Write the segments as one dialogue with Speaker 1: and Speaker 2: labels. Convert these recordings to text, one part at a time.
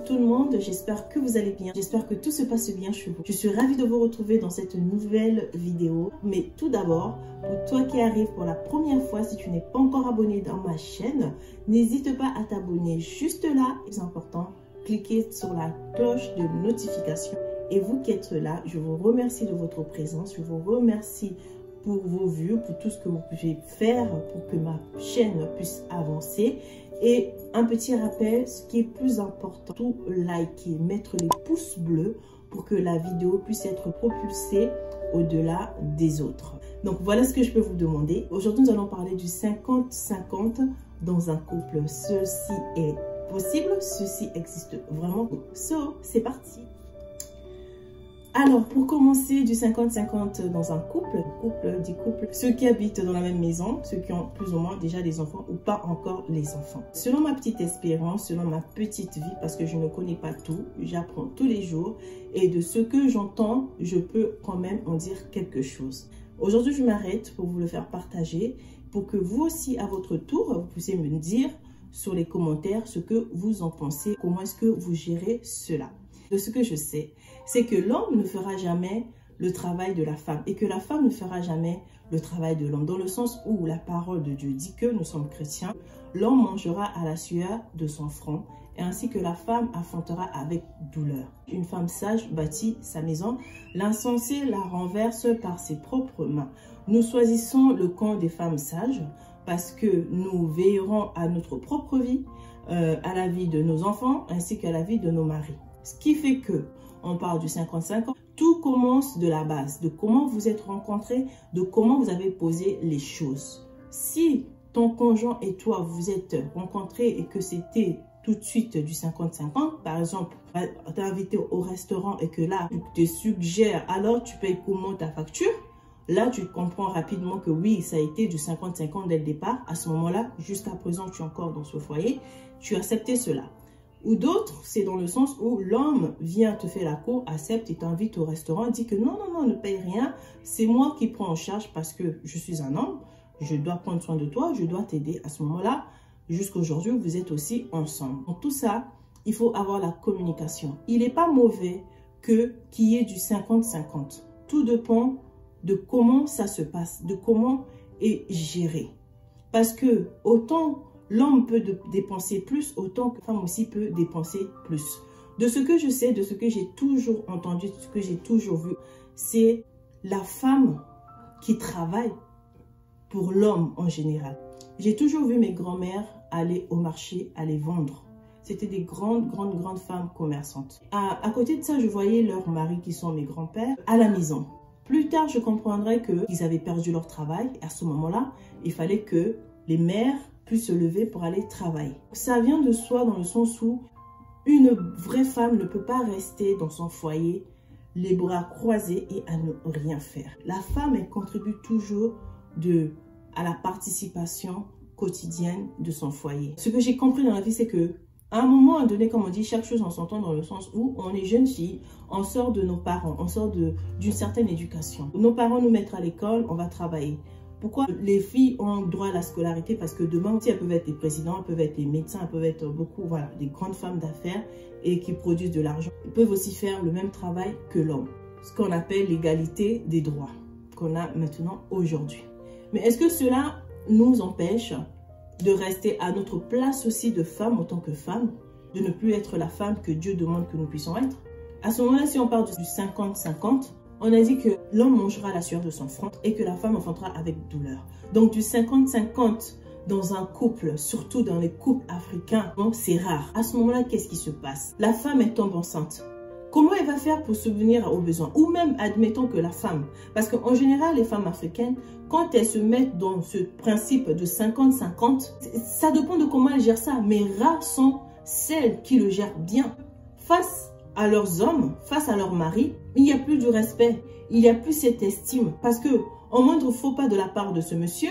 Speaker 1: tout le monde, j'espère que vous allez bien, j'espère que tout se passe bien chez vous. Je suis ravie de vous retrouver dans cette nouvelle vidéo. Mais tout d'abord, pour toi qui arrives pour la première fois, si tu n'es pas encore abonné dans ma chaîne, n'hésite pas à t'abonner juste là. C'est important, cliquez sur la cloche de notification. Et vous qui êtes là, je vous remercie de votre présence, je vous remercie pour vos vues, pour tout ce que vous pouvez faire pour que ma chaîne puisse avancer. Et un petit rappel, ce qui est plus important, tout liker, mettre les pouces bleus pour que la vidéo puisse être propulsée au-delà des autres. Donc voilà ce que je peux vous demander. Aujourd'hui, nous allons parler du 50-50 dans un couple. Ceci est possible, ceci existe vraiment. So, c'est parti. Alors, pour commencer, du 50-50 dans un couple, ceux qui habitent dans la même maison, ceux qui ont plus ou moins déjà des enfants ou pas encore les enfants. Selon ma petite expérience, selon ma petite vie, parce que je ne connais pas tout, j'apprends tous les jours et de ce que j'entends, je peux quand même en dire quelque chose. Aujourd'hui, je m'arrête pour vous le faire partager, pour que vous aussi, à votre tour, vous puissiez me dire sur les commentaires ce que vous en pensez, comment est-ce que vous gérez cela. De ce que je sais, c'est que l'homme ne fera jamais le travail de la femme et que la femme ne fera jamais le travail de l'homme. Dans le sens où la parole de Dieu dit que nous sommes chrétiens, l'homme mangera à la sueur de son front et ainsi que la femme affrontera avec douleur. Une femme sage bâtit sa maison, l'insensé la renverse par ses propres mains. Nous choisissons le camp des femmes sages parce que nous veillerons à notre propre vie, à la vie de nos enfants ainsi qu'à la vie de nos maris. Ce qui fait que on parle du 50-50, tout commence de la base, de comment vous êtes rencontrés, de comment vous avez posé les choses. Si ton conjoint et toi vous êtes rencontrés et que c'était tout de suite du 50-50, par exemple, t'es invité au restaurant et que là, tu te suggères, alors tu payes comment ta facture, là tu comprends rapidement que oui, ça a été du 50-50 dès le départ. À ce moment-là, jusqu'à présent, tu es encore dans ce foyer, tu as accepté cela. Ou d'autres, c'est dans le sens où l'homme vient te faire la cour, accepte et t'invite au restaurant, dit que non, non, non, ne paye rien, c'est moi qui prends en charge parce que je suis un homme, je dois prendre soin de toi, je dois t'aider. À ce moment-là, jusqu'à aujourd'hui, vous êtes aussi ensemble. Donc tout ça, il faut avoir la communication. Il n'est pas mauvais qu'il y ait du 50-50. Tout dépend de comment ça se passe, de comment est géré. Parce que autant l'homme peut dépenser plus, autant que la femme aussi peut dépenser plus. De ce que je sais, de ce que j'ai toujours entendu, de ce que j'ai toujours vu, c'est la femme qui travaille pour l'homme en général. J'ai toujours vu mes grands-mères aller au marché, aller vendre. C'était des grandes femmes commerçantes. À côté de ça, je voyais leurs maris, qui sont mes grands-pères, à la maison. Plus tard, je comprendrais qu'ils avaient perdu leur travail. À ce moment-là, il fallait que les mères puissent se lever pour aller travailler. Ça vient de soi dans le sens où une vraie femme ne peut pas rester dans son foyer les bras croisés et à ne rien faire. La femme, elle contribue toujours à la participation quotidienne de son foyer. Ce que j'ai compris dans la vie, c'est que à un moment donné, comme on dit, chaque chose en son temps, dans le sens où on est jeune fille, on sort de nos parents, on sort d'une certaine éducation. Nos parents nous mettent à l'école, on va travailler. Pourquoi les filles ont droit à la scolarité? Parce que demain, elles peuvent être des présidents, elles peuvent être des médecins, elles peuvent être beaucoup, voilà, des grandes femmes d'affaires et qui produisent de l'argent. Elles peuvent aussi faire le même travail que l'homme. Ce qu'on appelle l'égalité des droits qu'on a maintenant aujourd'hui. Mais est-ce que cela nous empêche de rester à notre place aussi de femme en tant que femme, de ne plus être la femme que Dieu demande que nous puissions être? À ce moment-là, si on parle du 50-50, on a dit que l'homme mangera la sueur de son front et que la femme enfantera avec douleur. Donc du 50-50 dans un couple, surtout dans les couples africains, c'est rare. À ce moment-là, qu'est-ce qui se passe? La femme elle tombe enceinte. Comment elle va faire pour subvenir aux besoins? Ou même, admettons que la femme, parce qu'en général, les femmes africaines, quand elles se mettent dans ce principe de 50-50, ça dépend de comment elles gèrent ça. Mais rares sont celles qui le gèrent bien. Face à leurs hommes, face à leur mari, il n'y a plus de respect, il n'y a plus cette estime. Parce que, au moindre faux pas de la part de ce monsieur,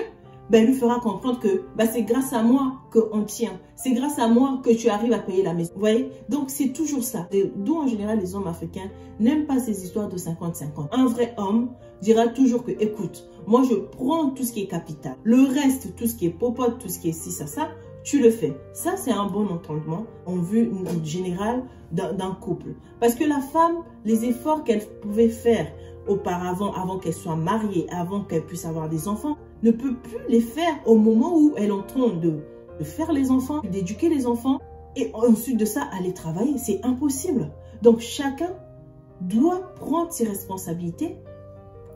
Speaker 1: il lui fera comprendre que c'est grâce à moi qu'on tient. C'est grâce à moi que tu arrives à payer la maison. Vous voyez? Donc, c'est toujours ça. D'où, en général, les hommes africains n'aiment pas ces histoires de 50-50. Un vrai homme dira toujours que, écoute, moi, je prends tout ce qui est capital. Le reste, tout ce qui est popote, tout ce qui est ci, ça, tu le fais. Ça, c'est un bon entendement en vue générale d'un couple. Parce que la femme, les efforts qu'elle pouvait faire auparavant, avant qu'elle soit mariée, avant qu'elle puisse avoir des enfants, ne peut plus les faire au moment où elle est en train de faire les enfants, d'éduquer les enfants et ensuite de ça, aller travailler. C'est impossible. Donc, chacun doit prendre ses responsabilités,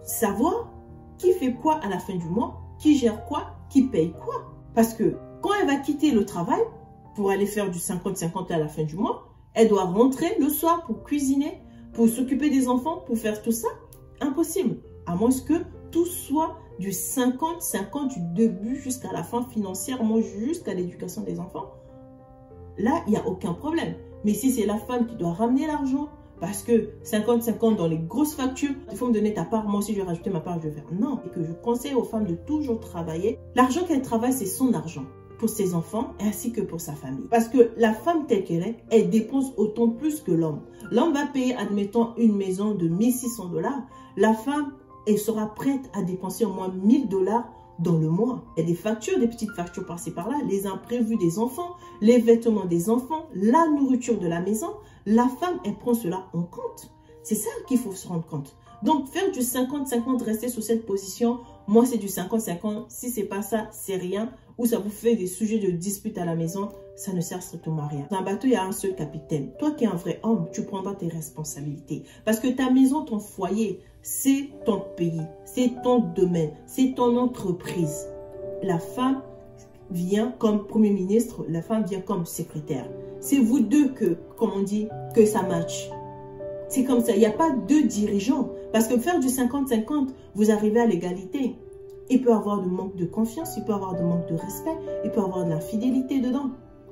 Speaker 1: savoir qui fait quoi à la fin du mois, qui gère quoi, qui paye quoi. Parce que quand elle va quitter le travail pour aller faire du 50-50 à la fin du mois, elle doit rentrer le soir pour cuisiner, pour s'occuper des enfants, pour faire tout ça. Impossible. À moins que tout soit du 50-50 du début jusqu'à la fin financièrement, jusqu'à l'éducation des enfants. Là, il n'y a aucun problème. Mais si c'est la femme qui doit ramener l'argent, parce que 50-50 dans les grosses factures, il faut me donner ta part, moi aussi je vais rajouter ma part, je vais faire. Non, et que je conseille aux femmes de toujours travailler. L'argent qu'elle travaille, c'est son argent pour ses enfants ainsi que pour sa famille. Parce que la femme telle qu'elle est, elle dépense autant plus que l'homme. L'homme va payer, admettons, une maison de 1600 $. La femme, elle sera prête à dépenser au moins 1000 $ dans le mois. Il y a des factures, des petites factures par-ci par-là, les imprévus des enfants, les vêtements des enfants, la nourriture de la maison. La femme, elle prend cela en compte. C'est ça qu'il faut se rendre compte. Donc, faire du 50-50, rester sur cette position, moi, c'est du 50-50. Si c'est pas ça, c'est rien. Ou ça vous fait des sujets de dispute à la maison, ça ne sert strictement à rien. Dans un bateau, il y a un seul capitaine. Toi qui es un vrai homme, tu prendras tes responsabilités. Parce que ta maison, ton foyer, c'est ton pays, c'est ton domaine, c'est ton entreprise. La femme vient comme premier ministre, la femme vient comme secrétaire. C'est vous deux que, comme on dit, que ça match. C'est comme ça, il n'y a pas deux dirigeants. Parce que faire du 50-50, vous arrivez à l'égalité. Il peut y avoir de manque de confiance, il peut y avoir de manque de respect, il peut y avoir de l'infidélité dedans.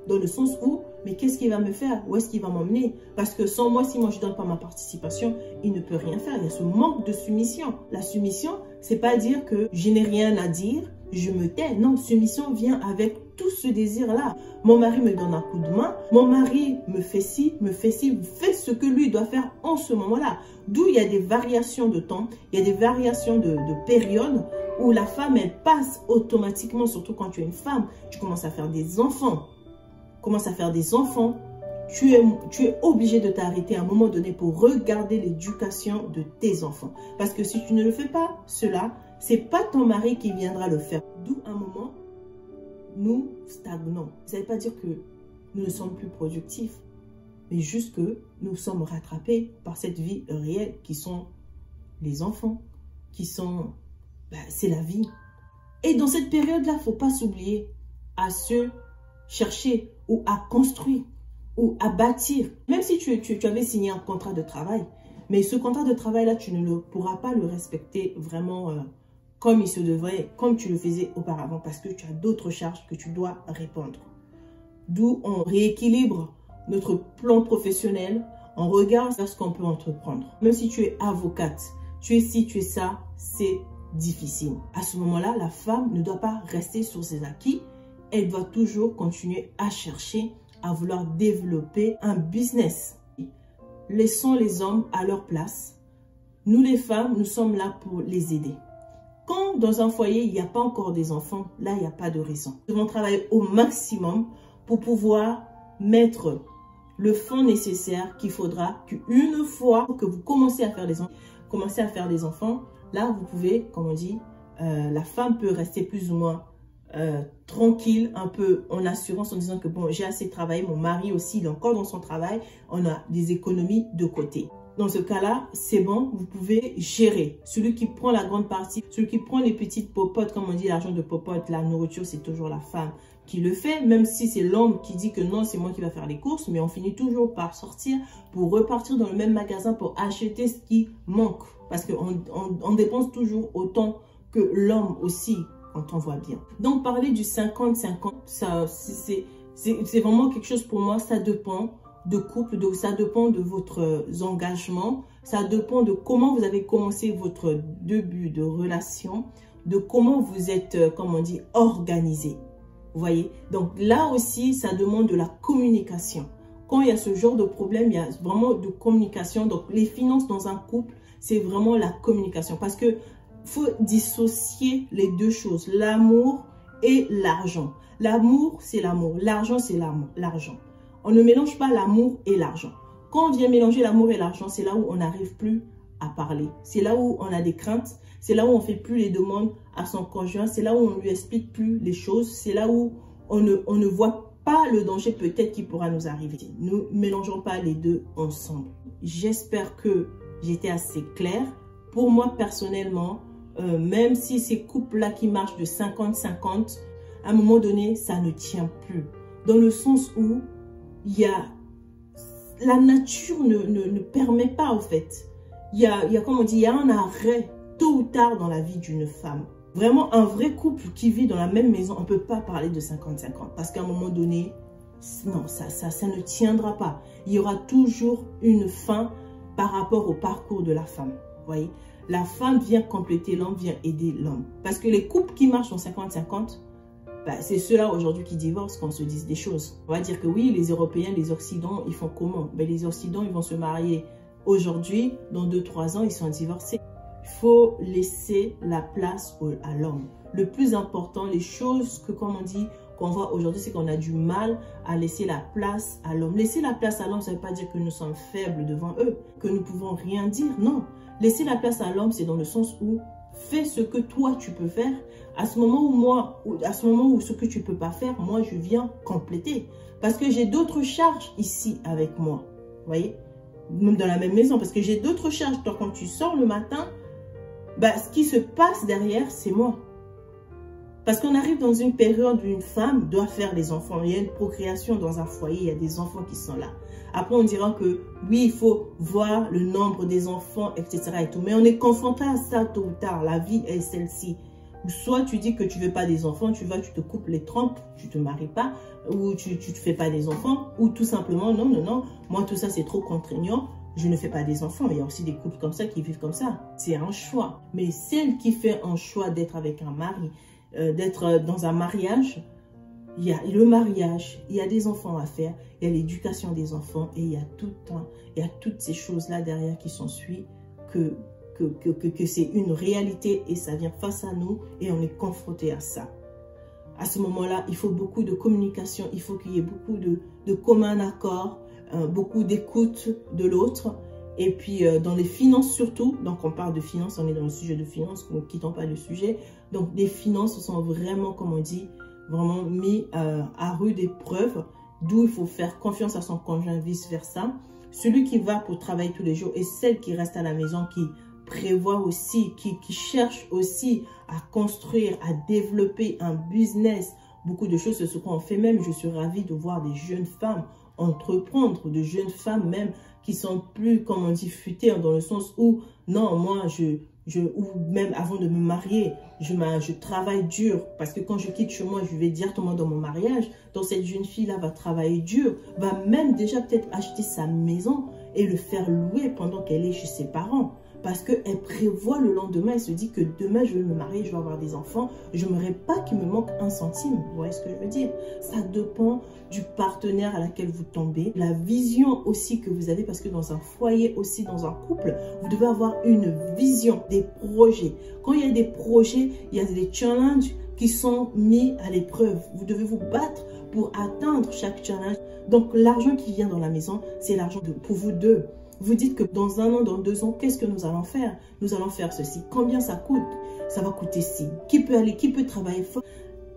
Speaker 1: Dans le sens où, mais qu'est-ce qu'il va me faire? Où est-ce qu'il va m'emmener? Parce que sans moi, si moi je ne donne pas ma participation, il ne peut rien faire. Il y a ce manque de soumission. La soumission, c'est pas dire que je n'ai rien à dire, je me tais. Non, soumission vient avec tout ce désir-là. Mon mari me donne un coup de main, mon mari me fait ci, fait ce que lui doit faire en ce moment-là. D'où il y a des variations de temps, il y a des variations de période où la femme, elle passe automatiquement, surtout quand tu es une femme, tu commences à faire des enfants. Tu es obligé de t'arrêter à un moment donné pour regarder l'éducation de tes enfants. Parce que si tu ne le fais pas, cela, c'est pas ton mari qui viendra le faire. D'où un moment, nous stagnons. Ça ne veut pas dire que nous ne sommes plus productifs, mais juste que nous sommes rattrapés par cette vie réelle qui sont les enfants, qui sont, c'est la vie. Et dans cette période-là, il ne faut pas s'oublier à se chercher ou à construire ou à bâtir. Même si tu avais signé un contrat de travail, mais ce contrat de travail-là, tu ne pourras pas le respecter vraiment comme il se devrait, comme tu le faisais auparavant, parce que tu as d'autres charges que tu dois répondre. D'où on rééquilibre notre plan professionnel, on regarde ce qu'on peut entreprendre. Même si tu es avocate, tu es ci, tu es ça, c'est difficile. À ce moment-là, la femme ne doit pas rester sur ses acquis. Elle doit toujours continuer à chercher, à vouloir développer un business. Laissons les hommes à leur place. Nous les femmes, nous sommes là pour les aider. Quand dans un foyer, il n'y a pas encore des enfants, là, il n'y a pas de raison. Nous devons travailler au maximum pour pouvoir mettre le fonds nécessaire qu'il faudra qu'une fois que vous commencez à faire des enfants, là, vous pouvez, comme on dit, la femme peut rester plus ou moins tranquille, un peu en assurance en disant que bon, j'ai assez travaillé, mon mari aussi, il est encore dans son travail, on a des économies de côté. Dans ce cas-là, c'est bon, vous pouvez gérer. Celui qui prend la grande partie, celui qui prend les petites popotes, comme on dit, l'argent de popote, la nourriture, c'est toujours la femme qui le fait, même si c'est l'homme qui dit que non, c'est moi qui va faire les courses, mais on finit toujours par sortir pour repartir dans le même magasin pour acheter ce qui manque. Parce qu'on dépense toujours autant que l'homme aussi, quand on voit bien. Donc, parler du 50-50, c'est vraiment quelque chose pour moi, ça dépend de couple, ça dépend de votre engagement, ça dépend de comment vous avez commencé votre début de relation, de comment vous êtes, comme on dit, organisé. Vous voyez? Donc là aussi, ça demande de la communication. Quand il y a ce genre de problème, il y a vraiment de communication. Donc les finances dans un couple, c'est vraiment la communication. Parce que faut dissocier les deux choses, l'amour et l'argent. L'amour, c'est l'amour. L'argent, c'est l'argent. On ne mélange pas l'amour et l'argent. Quand on vient mélanger l'amour et l'argent, c'est là où on n'arrive plus à parler. C'est là où on a des craintes. C'est là où on ne fait plus les demandes à son conjoint. C'est là où on ne lui explique plus les choses. C'est là où on ne voit pas le danger peut-être qui pourra nous arriver. Nous ne mélangeons pas les deux ensemble. J'espère que j'étais assez claire. Pour moi, personnellement, même si ces couples-là qui marchent de 50-50, à un moment donné, ça ne tient plus. Dans le sens où la nature ne permet pas, en fait. Comme on dit, il y a un arrêt tôt ou tard dans la vie d'une femme. Vraiment, un vrai couple qui vit dans la même maison, on ne peut pas parler de 50-50. Parce qu'à un moment donné, non, ça ne tiendra pas. Il y aura toujours une fin par rapport au parcours de la femme. Vous voyez, la femme vient compléter l'homme, vient aider l'homme. Parce que les couples qui marchent en 50-50, c'est ceux-là aujourd'hui qui divorcent, qu'on se dise des choses. On va dire que oui, les Européens, les Occidents, ils font comment? Les Occidents, ils vont se marier aujourd'hui, dans 2-3 ans, ils sont divorcés. Il faut laisser la place à l'homme. Le plus important, les choses que, comme on dit, qu'on voit aujourd'hui, c'est qu'on a du mal à laisser la place à l'homme. Laisser la place à l'homme, ça ne veut pas dire que nous sommes faibles devant eux, que nous ne pouvons rien dire. Non. Laisser la place à l'homme, c'est dans le sens où fais ce que toi tu peux faire. À ce moment où ce que tu ne peux pas faire, moi je viens compléter. Parce que j'ai d'autres charges ici avec moi. Vous voyez? Même dans la même maison. Parce que j'ai d'autres charges. Toi, quand tu sors le matin, ce qui se passe derrière, c'est moi. Parce qu'on arrive dans une période où une femme doit faire des enfants. Il y a une procréation dans un foyer, il y a des enfants qui sont là. Après, on dira que oui, il faut voir le nombre des enfants, etc. et tout. Mais on est confronté à ça tôt ou tard. La vie est celle-ci. Soit tu dis que tu ne veux pas des enfants, tu te coupes les trompes, tu ne te maries pas, ou tu ne fais pas des enfants, ou tout simplement, non, non, non, moi tout ça c'est trop contraignant, je ne fais pas des enfants. Il y a aussi des couples comme ça qui vivent comme ça. C'est un choix. Mais celle qui fait un choix d'être avec un mari, d'être dans un mariage, il y a le mariage, il y a des enfants à faire, il y a l'éducation des enfants et il y a toutes ces choses-là derrière qui s'ensuivent que c'est une réalité et ça vient face à nous et on est confronté à ça. À ce moment-là, il faut beaucoup de communication, il faut qu'il y ait beaucoup de commun accord, beaucoup d'écoute de l'autre. Et puis, dans les finances surtout, donc on parle de finances, on est dans le sujet de finances, ne quittons pas le sujet. Donc, les finances sont vraiment, comme on dit, vraiment mis à rude épreuve, d'où il faut faire confiance à son conjoint, vice-versa. Celui qui va pour travailler tous les jours et celle qui reste à la maison, qui prévoit aussi, qui cherche aussi à construire, à développer un business. Beaucoup de choses, c'est ce qu'on fait même. Je suis ravie de voir des jeunes femmes entreprendre, de jeunes femmes même qui sont plus, comme on dit, futées, dans le sens où, non, moi, ou même avant de me marier, je travaille dur. Parce que quand je quitte chez moi, je vais directement dans mon mariage. Donc, cette jeune fille-là va travailler dur, va même déjà peut-être acheter sa maison et le faire louer pendant qu'elle est chez ses parents. Parce qu'elle prévoit le lendemain, elle se dit que demain je vais me marier, je vais avoir des enfants, je n'aimerais pas qu'il me manque un centime. Vous voyez ce que je veux dire? Ça dépend du partenaire à laquelle vous tombez, la vision aussi que vous avez, parce que dans un foyer aussi, dans un couple, vous devez avoir une vision, des projets. Quand il y a des projets, il y a des challenges qui sont mis à l'épreuve. Vous devez vous battre pour atteindre chaque challenge. Donc l'argent qui vient dans la maison, c'est l'argent pour vous deux. Vous dites que dans 1 an, dans 2 ans, qu'est-ce que nous allons faire? Nous allons faire ceci. Combien ça coûte? Ça va coûter ci. Qui peut travailler fort?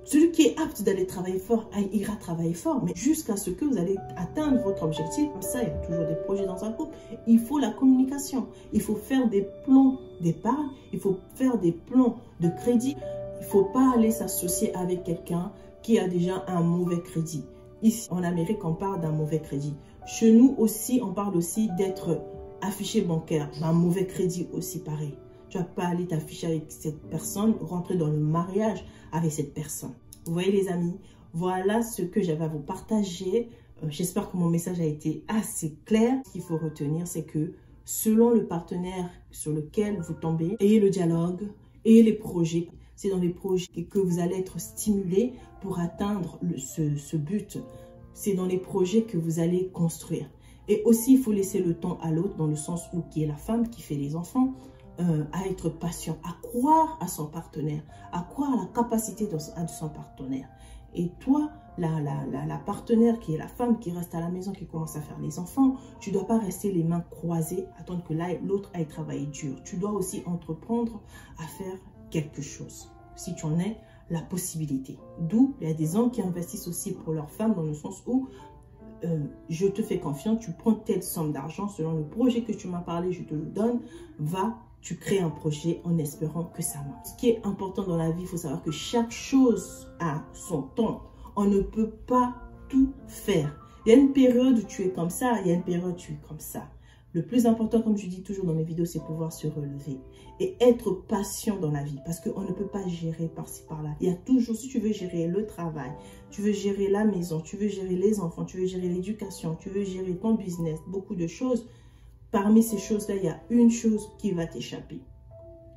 Speaker 1: Celui qui est apte d'aller travailler fort, ira travailler fort. Mais jusqu'à ce que vous allez atteindre votre objectif, comme ça, il y a toujours des projets dans un couple. Il faut la communication. Il faut faire des plans d'épargne. Il faut faire des plans de crédit. Il ne faut pas aller s'associer avec quelqu'un qui a déjà un mauvais crédit. Ici, en Amérique, on parle d'un mauvais crédit. Chez nous aussi, on parle aussi d'être affiché bancaire. Un mauvais crédit aussi, pareil. Tu ne vas pas aller t'afficher avec cette personne, rentrer dans le mariage avec cette personne. Vous voyez les amis, voilà ce que j'avais à vous partager. J'espère que mon message a été assez clair. Ce qu'il faut retenir, c'est que selon le partenaire sur lequel vous tombez, ayez le dialogue, ayez les projets. C'est dans les projets que vous allez être stimulé pour atteindre ce but. C'est dans les projets que vous allez construire. Et aussi, il faut laisser le temps à l'autre, dans le sens où qui est la femme qui fait les enfants, à être patient, à croire à son partenaire, à croire à la capacité de son partenaire. Et toi, la partenaire qui est la femme qui reste à la maison, qui commence à faire les enfants, tu ne dois pas rester les mains croisées, attendre que l'autre aille travailler dur. Tu dois aussi entreprendre à faire quelque chose, si tu en as la possibilité. D'où il y a des hommes qui investissent aussi pour leurs femmes, dans le sens où je te fais confiance, tu prends telle somme d'argent selon le projet que tu m'as parlé, je te le donne, tu crées un projet en espérant que ça marche. Ce qui est important dans la vie, il faut savoir que chaque chose a son temps. On ne peut pas tout faire. Il y a une période où tu es comme ça, il y a une période où tu es comme ça. Le plus important, comme je dis toujours dans mes vidéos, c'est pouvoir se relever et être patient dans la vie, parce qu'on ne peut pas gérer par-ci par-là. Il y a toujours, si tu veux gérer le travail, tu veux gérer la maison, tu veux gérer les enfants, tu veux gérer l'éducation, tu veux gérer ton business, beaucoup de choses. Parmi ces choses-là, il y a une chose qui va t'échapper.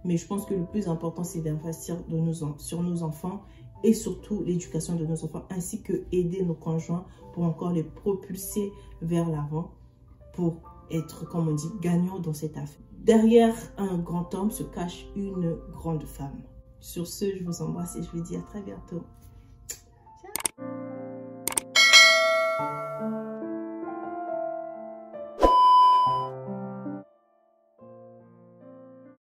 Speaker 1: Mais je pense que le plus important, c'est d'investir sur nos enfants et surtout l'éducation de nos enfants, ainsi que aider nos conjoints pour encore les propulser vers l'avant, pour être, comme on dit, gagnant dans cette affaire. Derrière un grand homme se cache une grande femme. Sur ce, je vous embrasse et je vous dis à très bientôt.